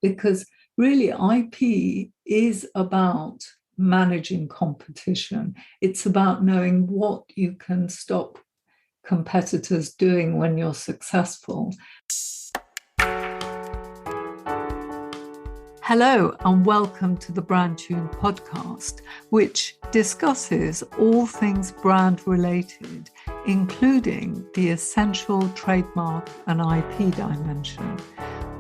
because really IP is about managing competition. It's about knowing what you can stop competitors doing when you're successful. Hello and welcome to the Brand-tuned podcast, which discusses all things brand related, including the essential trademark and IP dimension.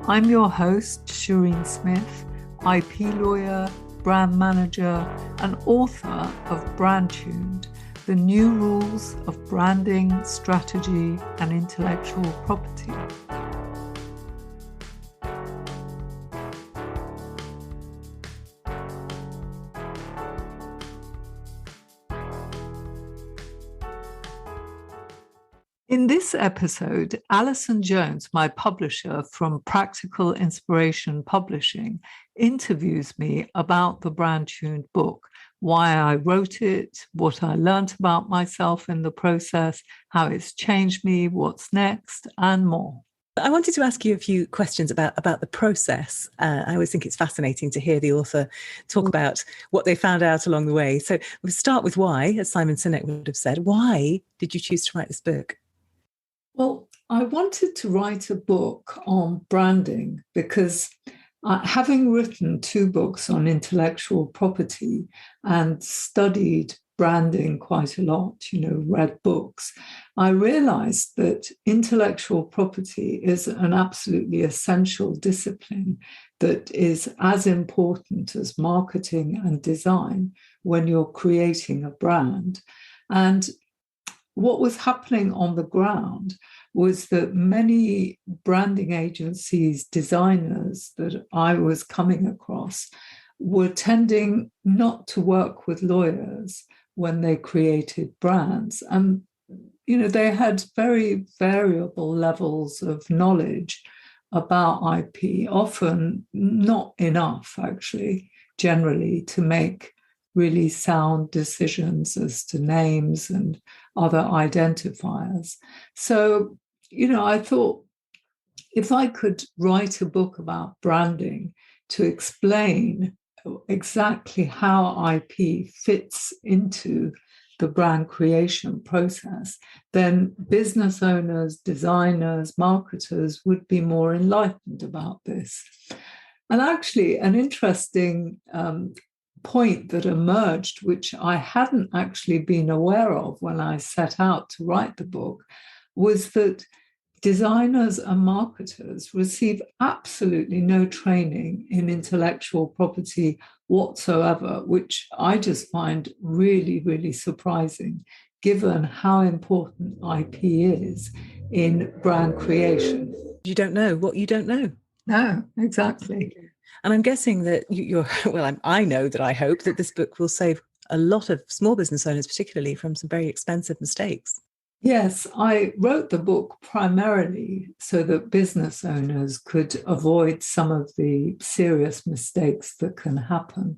I'm your host, Shireen Smith, IP lawyer, brand manager, and author of Brand-tuned, the new rules of branding, strategy, and intellectual property. In this episode, Alison Jones, my publisher from Practical Inspiration Publishing, interviews me about the Brand-tuned book, why I wrote it, what I learned about myself in the process, how it's changed me, what's next, and more. I wanted to ask you a few questions about the process. I always think it's fascinating to hear the author talk about what they found out along the way. So we'll start with why, as Simon Sinek would have said. Why did you choose to write this book? Well, I wanted to write a book on branding because having written 2 books on intellectual property and studied branding quite a lot, read books, I realized that intellectual property is an absolutely essential discipline that is as important as marketing and design when you're creating a brand. And what was happening on the ground was that many branding agencies, designers that I was coming across were tending not to work with lawyers when they created brands. And, they had very variable levels of knowledge about IP, often not enough, actually, generally, to make really sound decisions as to names and other identifiers. So, I thought if I could write a book about branding to explain exactly how IP fits into the brand creation process, then business owners, designers, marketers would be more enlightened about this. And actually, an interesting point that emerged, which I hadn't actually been aware of when I set out to write the book, was that designers and marketers receive absolutely no training in intellectual property whatsoever, which I just find really, really surprising, given how important IP is in brand creation. You don't know what you don't know. No, exactly. And I'm guessing that I know that I hope that this book will save a lot of small business owners, particularly from some very expensive mistakes. Yes, I wrote the book primarily so that business owners could avoid some of the serious mistakes that can happen.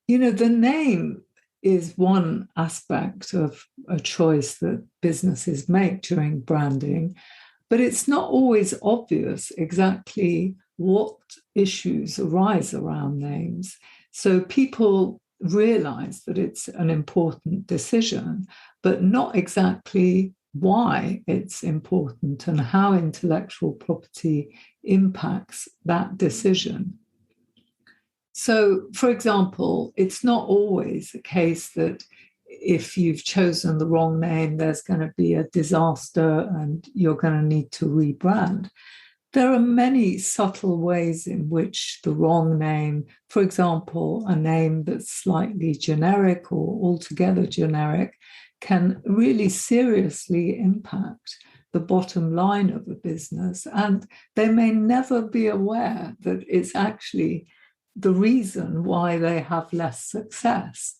The name is one aspect of a choice that businesses make during branding, but it's not always obvious exactly what issues arise around names. So people realize that it's an important decision, but not exactly why it's important and how intellectual property impacts that decision. So, for example, it's not always the case that if you've chosen the wrong name, there's going to be a disaster and you're going to need to rebrand. There are many subtle ways in which the wrong name, for example, a name that's slightly generic or altogether generic, can really seriously impact the bottom line of a business. And they may never be aware that it's actually the reason why they have less success.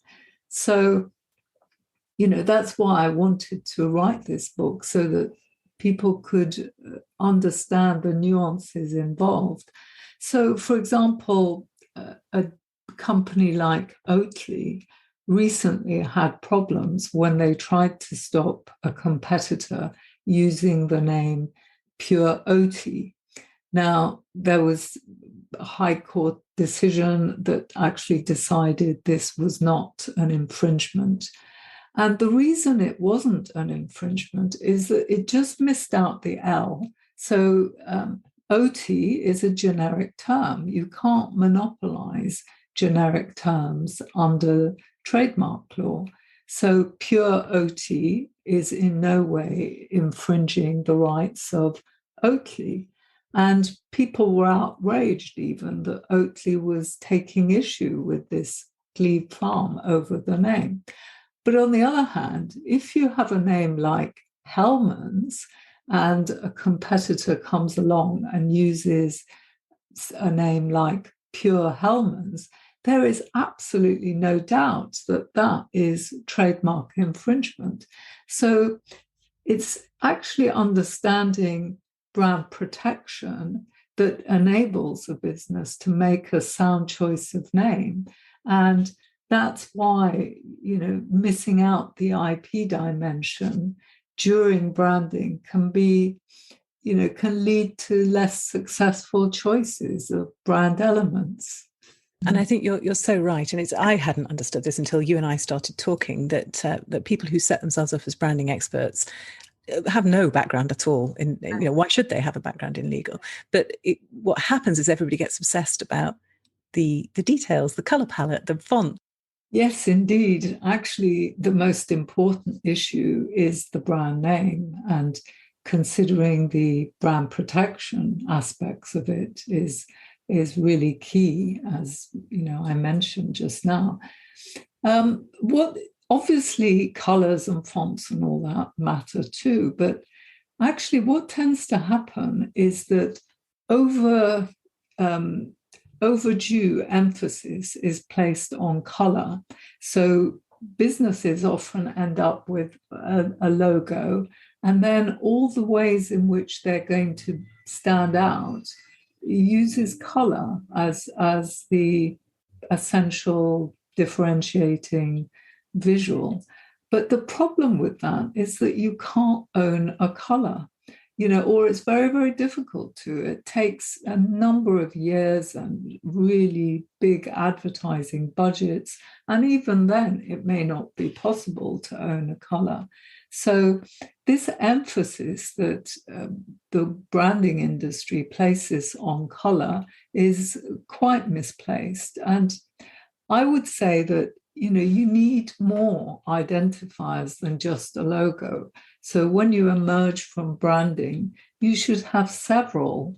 So, that's why I wanted to write this book, so that people could understand the nuances involved. So, for example, a company like Oatly recently had problems when they tried to stop a competitor using the name Pure Oatly. Now, there was a High Court decision that actually decided this was not an infringement. And the reason it wasn't an infringement is that it just missed out the L. So OT is a generic term. You can't monopolize generic terms under trademark law. So pure OT is in no way infringing the rights of Oatly. And people were outraged even that Oatly was taking issue with this Glebe Farm over the name. But on the other hand, if you have a name like Hellman's and a competitor comes along and uses a name like Pure Hellman's, there is absolutely no doubt that that is trademark infringement. So it's actually understanding brand protection that enables a business to make a sound choice of name. And that's why, missing out the IP dimension during branding can lead to less successful choices of brand elements. And I think you're so right. And I hadn't understood this until you and I started talking, that people who set themselves up as branding experts have no background at all in, why should they have a background in legal? But what happens is everybody gets obsessed about the details, the color palette, the font. Yes, indeed. Actually, the most important issue is the brand name, and considering the brand protection aspects of it is really key, as I mentioned just now. Obviously, colors and fonts and all that matter too, but actually what tends to happen is that overdue emphasis is placed on color. So businesses often end up with a logo, and then all the ways in which they're going to stand out uses color as the essential differentiating visual. But the problem with that is that you can't own a color, or it's very, very difficult to. It takes a number of years and really big advertising budgets. And even then, it may not be possible to own a color. So this emphasis that the branding industry places on color is quite misplaced. And I would say that you need more identifiers than just a logo. So when you emerge from branding, you should have several,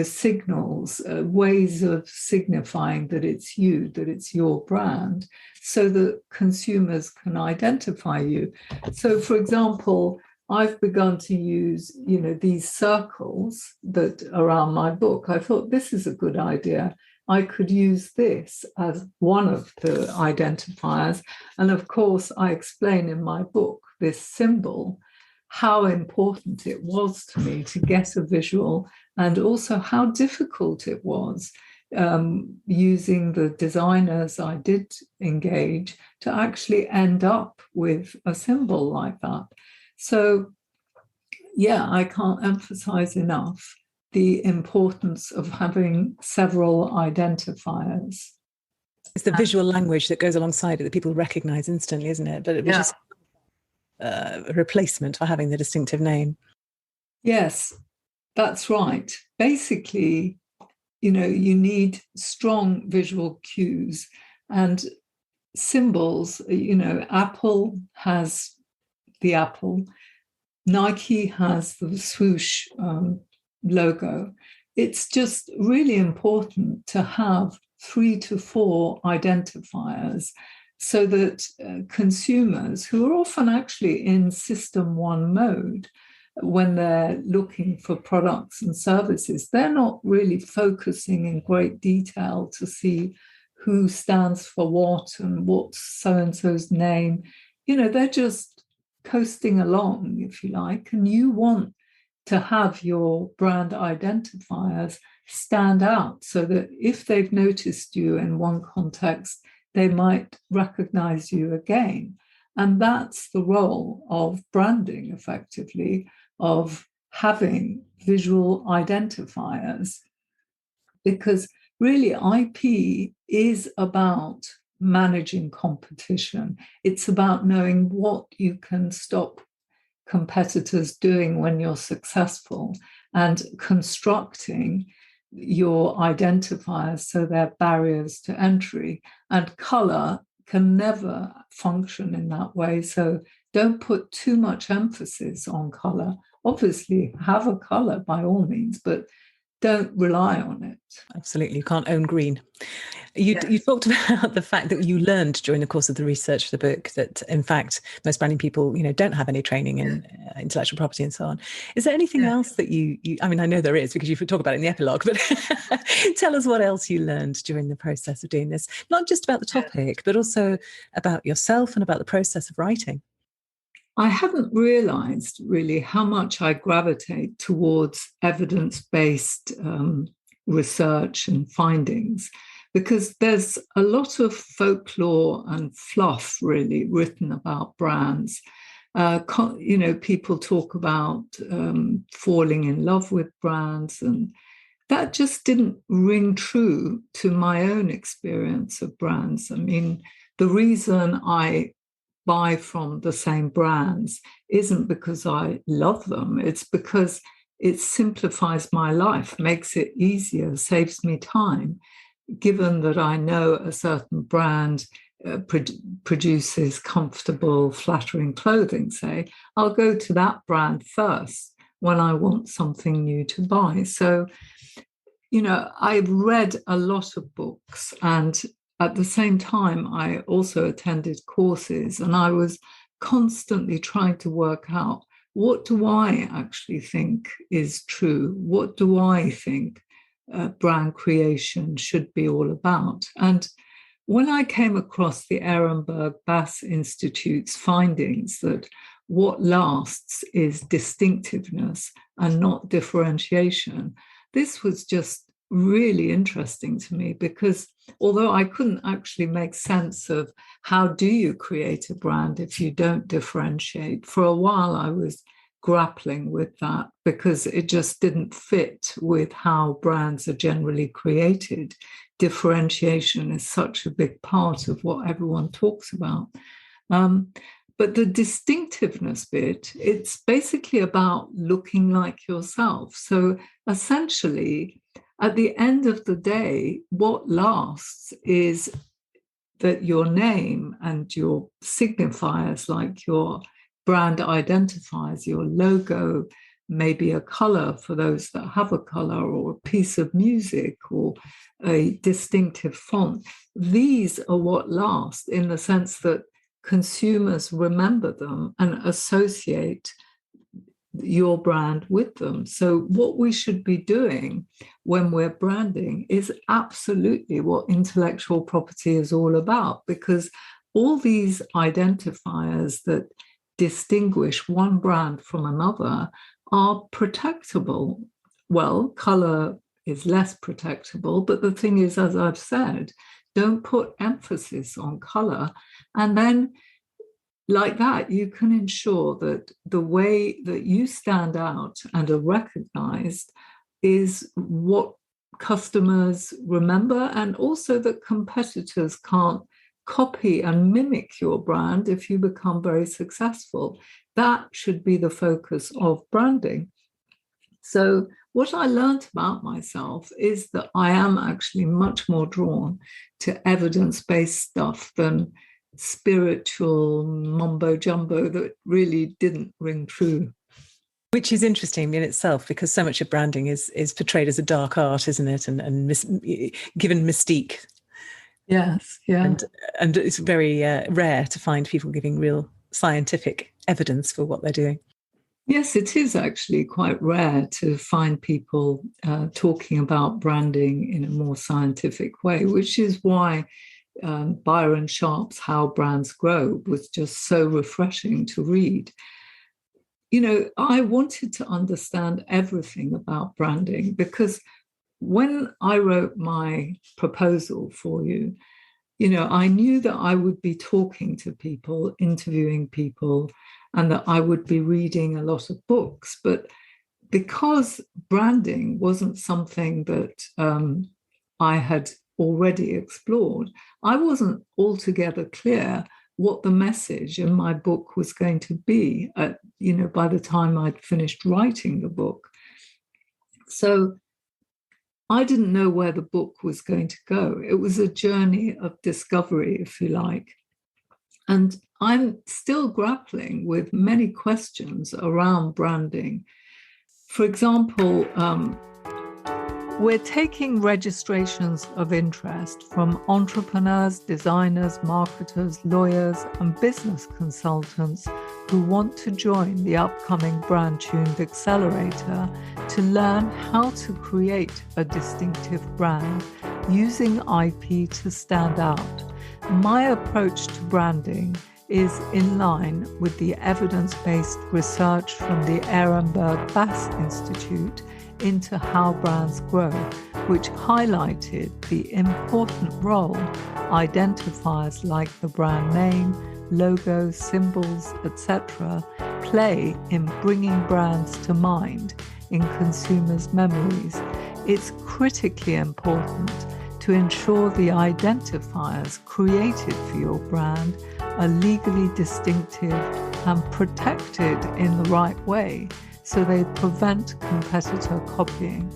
signals, ways of signifying that it's you, that it's your brand, so that consumers can identify you. So, for example, I've begun to use, these circles that are around my book. I thought this is a good idea. I could use this as one of the identifiers. And of course, I explain in my book this symbol, how important it was to me to get a visual, and also how difficult it was using the designers I did engage to actually end up with a symbol like that. So, yeah, I can't emphasize enough the importance of having several identifiers. It's the visual language that goes alongside it that people recognize instantly, isn't it? But it was just a replacement for having the distinctive name. Yes, that's right. Basically, you need strong visual cues and symbols. Apple has the apple. Nike has the swoosh logo. It's just really important to have 3 to 4 identifiers so that consumers, who are often actually in system one mode when they're looking for products and services, they're not really focusing in great detail to see who stands for what and what's so-and-so's name. They're just coasting along, if you like, and you want to have your brand identifiers stand out so that if they've noticed you in one context, they might recognize you again. And that's the role of branding, effectively, of having visual identifiers, because really IP is about managing competition. It's about knowing what you can stop competitors doing when you're successful and constructing your identifiers so they're barriers to entry. And color can never function in that way. So don't put too much emphasis on color. Obviously, have a color by all means, but don't rely on it. Absolutely. You can't own green. You talked about the fact that you learned during the course of the research for the book that, in fact, most branding people, don't have any training in intellectual property and so on. Is there anything else that you, I mean, I know there is because you talk about it in the epilogue, but tell us what else you learned during the process of doing this, not just about the topic, but also about yourself and about the process of writing. I hadn't realized really how much I gravitate towards evidence-based research and findings, because there's a lot of folklore and fluff really written about brands. People talk about falling in love with brands, and that just didn't ring true to my own experience of brands. I mean, the reason I buy from the same brands isn't because I love them. It's because it simplifies my life, makes it easier, saves me time. Given that I know a certain brand produces comfortable, flattering clothing, say, I'll go to that brand first when I want something new to buy. So, I've read a lot of books, and at the same time, I also attended courses, and I was constantly trying to work out, what do I actually think is true? What do I think brand creation should be all about? And when I came across the Ehrenberg Bass Institute's findings that what lasts is distinctiveness and not differentiation, this was just really interesting to me, because although I couldn't actually make sense of how do you create a brand if you don't differentiate, for a while I was grappling with that because it just didn't fit with how brands are generally created. Differentiation is such a big part of what everyone talks about. But the distinctiveness bit, it's basically about looking like yourself. So essentially, at the end of the day, what lasts is that your name and your signifiers, like your brand identifiers, your logo, maybe a color for those that have a color, or a piece of music, or a distinctive font. These are what last, in the sense that consumers remember them and associate your brand with them. So what we should be doing when we're branding is absolutely what intellectual property is all about, because all these identifiers that distinguish one brand from another are protectable. Well, color is less protectable, but the thing is, as I've said, don't put emphasis on color, and then like that, you can ensure that the way that you stand out and are recognized is what customers remember, and also that competitors can't copy and mimic your brand if you become very successful. That should be the focus of branding. So what I learned about myself is that I am actually much more drawn to evidence-based stuff than spiritual mumbo jumbo that really didn't ring true. Which is interesting in itself, because so much of branding is portrayed as a dark art, isn't it? And given mystique. Yes, yeah. And it's very rare to find people giving real scientific evidence for what they're doing. Yes, it is actually quite rare to find people talking about branding in a more scientific way, which is why Byron Sharp's How Brands Grow was just so refreshing to read. I wanted to understand everything about branding, because when I wrote my proposal for you, I knew that I would be talking to people, interviewing people, and that I would be reading a lot of books. But because branding wasn't something that I had already explored, I wasn't altogether clear what the message in my book was going to be, by the time I'd finished writing the book. So I didn't know where the book was going to go. It was a journey of discovery, if you like. And I'm still grappling with many questions around branding. For example, we're taking registrations of interest from entrepreneurs, designers, marketers, lawyers, and business consultants who want to join the upcoming brand-tuned accelerator to learn how to create a distinctive brand using IP to stand out. My approach to branding is in line with the evidence-based research from the Ehrenberg Bass Institute into how brands grow, which highlighted the important role identifiers like the brand name, logos, symbols, etc. play in bringing brands to mind in consumers' memories. It's critically important to ensure the identifiers created for your brand are legally distinctive and protected in the right way, so they prevent competitor copying.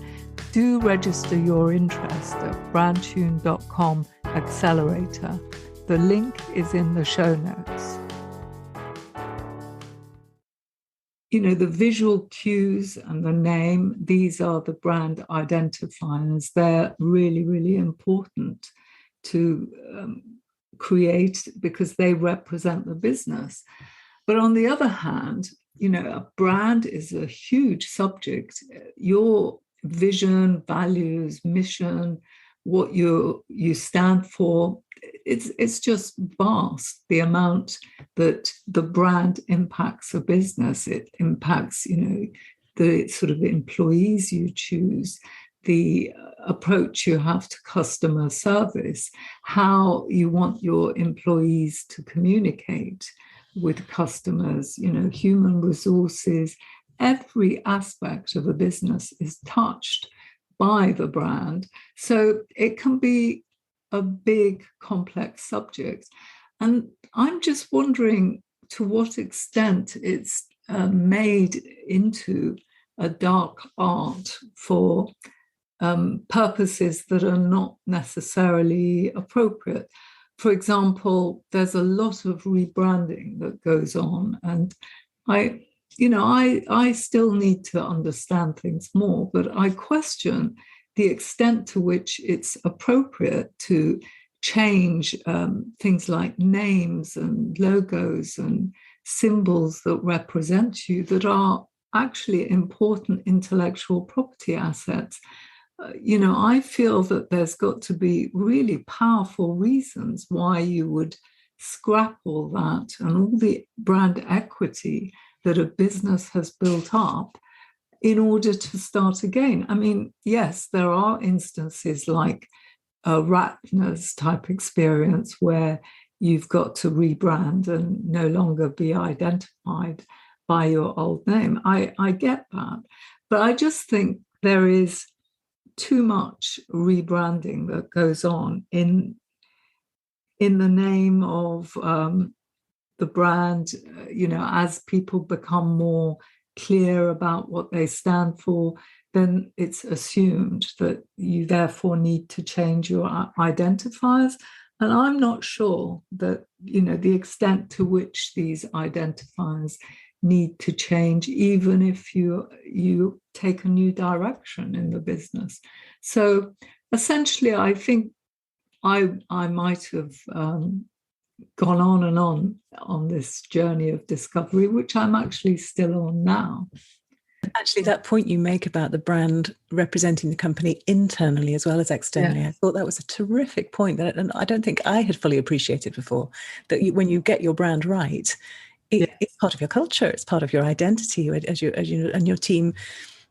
Do register your interest at brandtuned.com accelerator. The link is in the show notes. The visual cues and the name, these are the brand identifiers. They're really, really important to create because they represent the business. But on the other hand, a brand is a huge subject. Your vision, values, mission, what you stand for, it's just vast, the amount that the brand impacts a business. It impacts, the sort of employees you choose, the approach you have to customer service, how you want your employees to communicate with customers, human resources. Every aspect of a business is touched by the brand. So it can be a big, complex subject. And I'm just wondering to what extent it's made into a dark art for purposes that are not necessarily appropriate. For example, there's a lot of rebranding that goes on, and I still need to understand things more, but I question the extent to which it's appropriate to change things like names and logos and symbols that represent you that are actually important intellectual property assets. I feel that there's got to be really powerful reasons why you would scrap all that and all the brand equity that a business has built up in order to start again. I mean, yes, there are instances like a Ratner's type experience where you've got to rebrand and no longer be identified by your old name. I get that. But I just think there is too much rebranding that goes on in the name of the brand, as people become more clear about what they stand for, then it's assumed that you therefore need to change your identifiers. And I'm not sure that, the extent to which these identifiers need to change, even if you take a new direction in the business. So essentially, I think I might have gone on and on this journey of discovery, which I'm actually still on now. Actually, that point you make about the brand representing the company internally as well as externally, I thought that was a terrific point and I don't think I had fully appreciated before, that when you get your brand right, it's part of your culture, it's part of your identity, as you and your team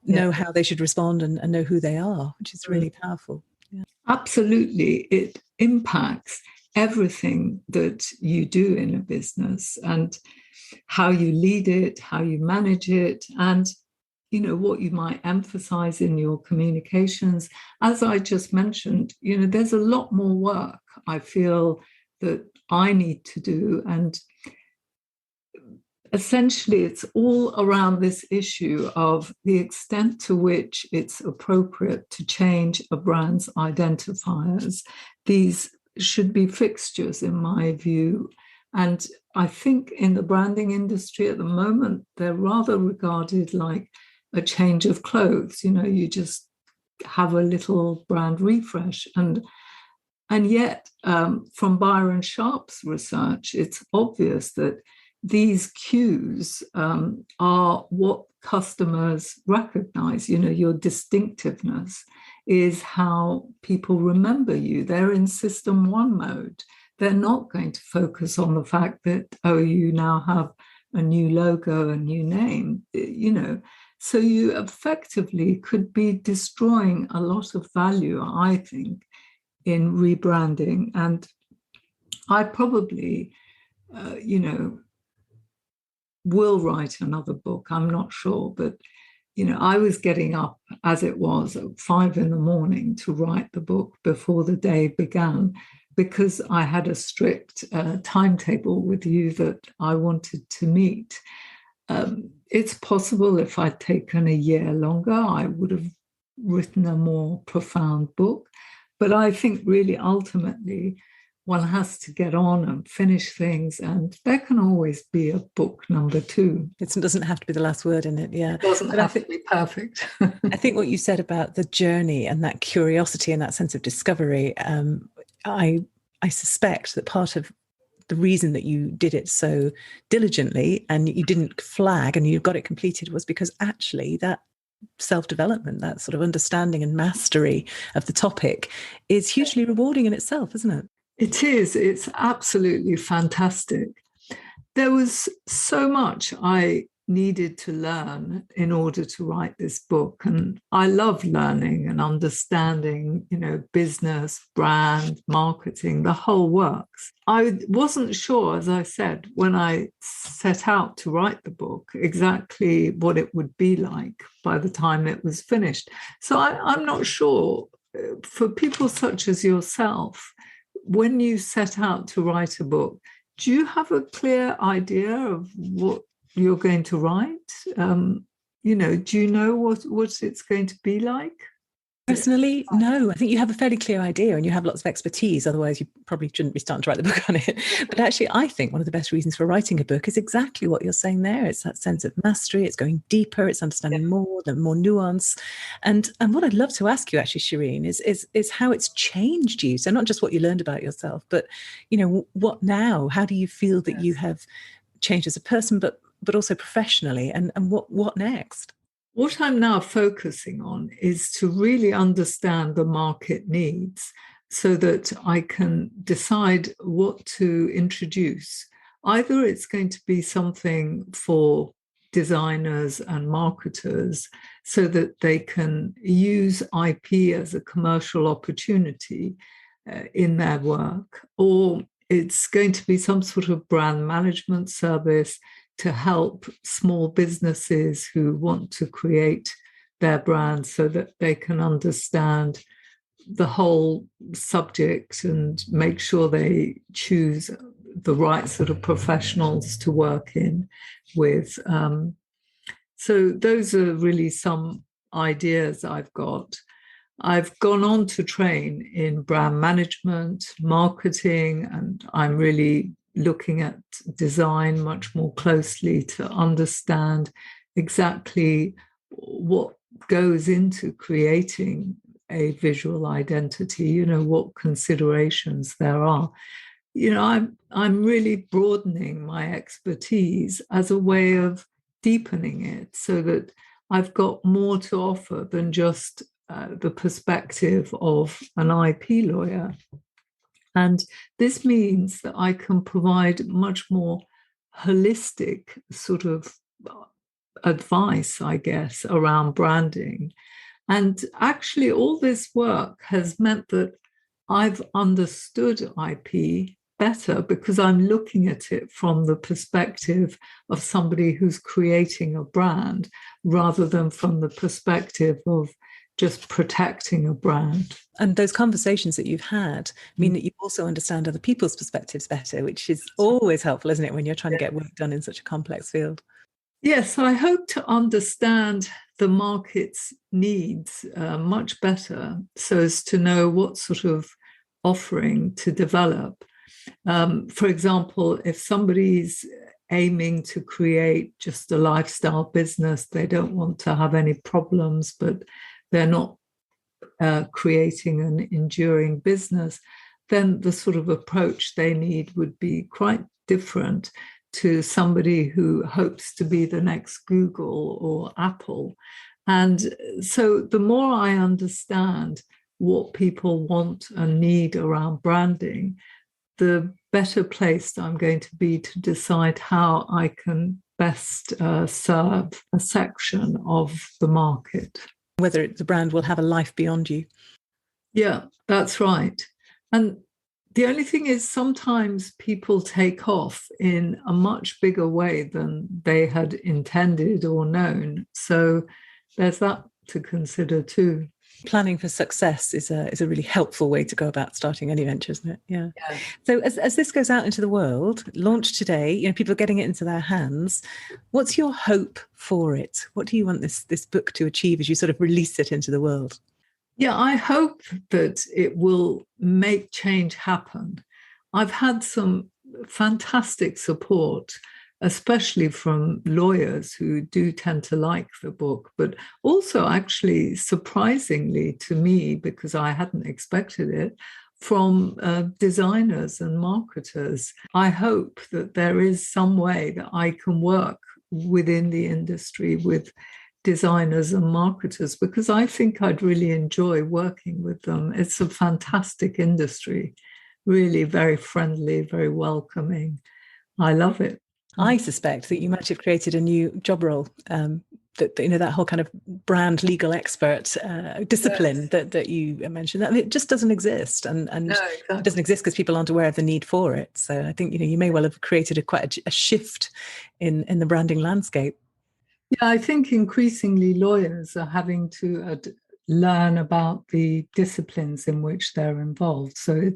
know how they should respond and know who they are, which is really powerful. Yeah. Absolutely. It impacts everything that you do in a business and how you lead it, how you manage it. And what you might emphasize in your communications. As I just mentioned, there's a lot more work I feel that I need to do. And essentially, it's all around this issue of the extent to which it's appropriate to change a brand's identifiers. These should be fixtures, in my view. And I think in the branding industry at the moment, they're rather regarded like a change of clothes. You just have a little brand refresh. And yet, from Byron Sharp's research, it's obvious that these cues are what customers recognize. Your distinctiveness is how people remember you. They're in system one mode. They're not going to focus on the fact that, you now have a new logo, a new name, So you effectively could be destroying a lot of value, I think, in rebranding. And I probably, will write another book. I'm not sure, but I was getting up as it was at 5 a.m. to write the book before the day began, because I had a strict timetable with you that I wanted to meet. It's possible if I'd taken a year longer, I would have written a more profound book. But I think really ultimately one has to get on and finish things, and there can always be a book number 2. It doesn't have to be the last word in it, yeah. It doesn't have to be perfect. I think what you said about the journey and that curiosity and that sense of discovery, I suspect that part of the reason that you did it so diligently and you didn't flag and you got it completed was because actually that self-development, that sort of understanding and mastery of the topic is hugely rewarding in itself, isn't it? It is. It's absolutely fantastic. There was so much I needed to learn in order to write this book. And I love learning and understanding, business, brand, marketing, the whole works. I wasn't sure, as I said, when I set out to write the book, exactly what it would be like by the time it was finished. So I'm not sure, for people such as yourself, when you set out to write a book, do you have a clear idea of what you're going to write? Do you know what it's going to be like? Personally, no. I think you have a fairly clear idea and you have lots of expertise. Otherwise, you probably shouldn't be starting to write the book on it. But actually, I think one of the best reasons for writing a book is exactly what you're saying there. It's that sense of mastery. It's going deeper. It's understanding more, the more nuance. And what I'd love to ask you, actually, Shireen, is how it's changed you. So not just what you learned about yourself, but what now? How do you feel that you have changed as a person, but also professionally? And what next? What I'm now focusing on is to really understand the market needs so that I can decide what to introduce. Either it's going to be something for designers and marketers so that they can use IP as a commercial opportunity in their work, or it's going to be some sort of brand management service to help small businesses who want to create their brand so that they can understand the whole subject and make sure they choose the right sort of professionals to work in with. So those are really some ideas I've got. I've gone on to train in brand management, marketing, and I'm really looking at design much more closely to understand exactly what goes into creating a visual identity, what considerations there are. I'm really broadening my expertise as a way of deepening it so that I've got more to offer than just the perspective of an IP lawyer. And this means that I can provide much more holistic sort of advice, I guess, around branding. And actually, all this work has meant that I've understood IP better because I'm looking at it from the perspective of somebody who's creating a brand rather than from the perspective of just protecting a brand. And those conversations that you've had mean that you also understand other people's perspectives better, which is always helpful, isn't it, when you're trying to get work done in such a complex field? Yes, I hope to understand the market's needs much better so as to know what sort of offering to develop. For example, if somebody's aiming to create just a lifestyle business, they don't want to have any problems, but they're not creating an enduring business, then the sort of approach they need would be quite different to somebody who hopes to be the next Google or Apple. And so the more I understand what people want and need around branding, the better placed I'm going to be to decide how I can best serve a section of the market. Whether the brand will have a life beyond you. Yeah, that's right. And the only thing is sometimes people take off in a much bigger way than they had intended or known. So there's that to consider too. Planning for success is a really helpful way to go about starting any venture, isn't it? Yeah. So as this goes out into the world, launched today, people are getting it into their hands. What's your hope for it? What do you want this book to achieve as you sort of release it into the world? Yeah, I hope that it will make change happen. I've had some fantastic support, especially from lawyers who do tend to like the book, but also actually surprisingly to me, because I hadn't expected it, from designers and marketers. I hope that there is some way that I can work within the industry with designers and marketers, because I think I'd really enjoy working with them. It's a fantastic industry, really very friendly, very welcoming. I love it. I suspect that you might have created a new job role, that whole kind of brand legal expert discipline that you mentioned. That it just doesn't exist, and no, exactly. It doesn't exist because people aren't aware of the need for it. So I think you may well have created quite a shift in the branding landscape. Yeah, I think increasingly lawyers are having to learn about the disciplines in which they're involved. So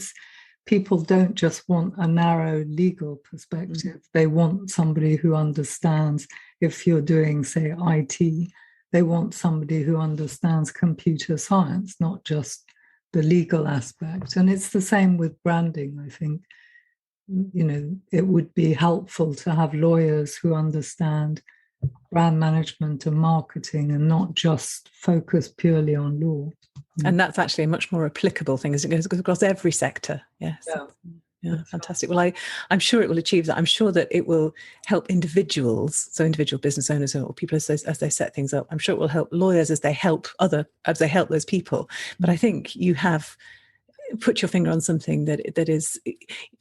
people don't just want a narrow legal perspective. They want somebody who understands, if you're doing, say, IT, they want somebody who understands computer science, not just the legal aspect. And it's the same with branding, I think. It would be helpful to have lawyers who understand brand management and marketing and not just focus purely on law. And that's actually a much more applicable thing as it goes across every sector. Yes. Yeah, fantastic. Well, I'm sure it will achieve that. I'm sure that it will help individuals, so individual business owners or people as they set things up. I'm sure it will help lawyers as they help those people. But I think you have put your finger on something that is,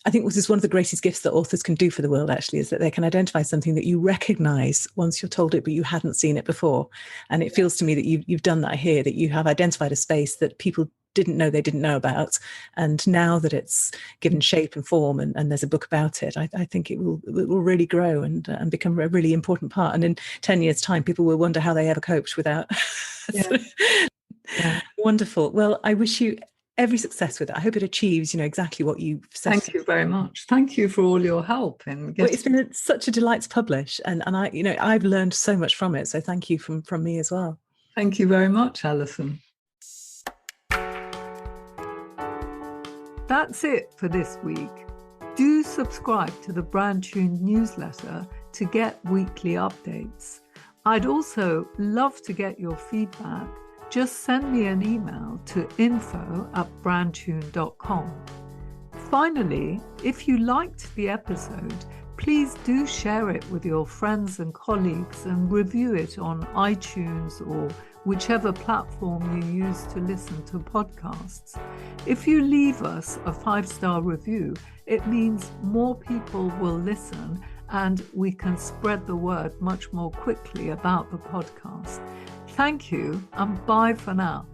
I think this is one of the greatest gifts that authors can do for the world, actually, is that they can identify something that you recognize once you're told it, but you hadn't seen it before. And it feels to me that you've done that here, that you have identified a space that people didn't know they didn't know about. And now that it's given shape and form and there's a book about it, I think it will really grow and become a really important part. And in 10 years' time, people will wonder how they ever coped without. Yeah. Wonderful. Well, I wish you every success with it. I hope it achieves, exactly what you said. Thank you very much. Thank you for all your help. It's been such a delight to publish, and I've learned so much from it. So thank you from me as well. Thank you very much, Alison. That's it for this week. Do subscribe to the brandtuned newsletter to get weekly updates. I'd also love to get your feedback. Just send me an email to info@brandtuned.com. Finally, if you liked the episode, please do share it with your friends and colleagues and review it on iTunes or whichever platform you use to listen to podcasts. If you leave us a 5-star review, it means more people will listen and we can spread the word much more quickly about the podcast. Thank you and bye for now.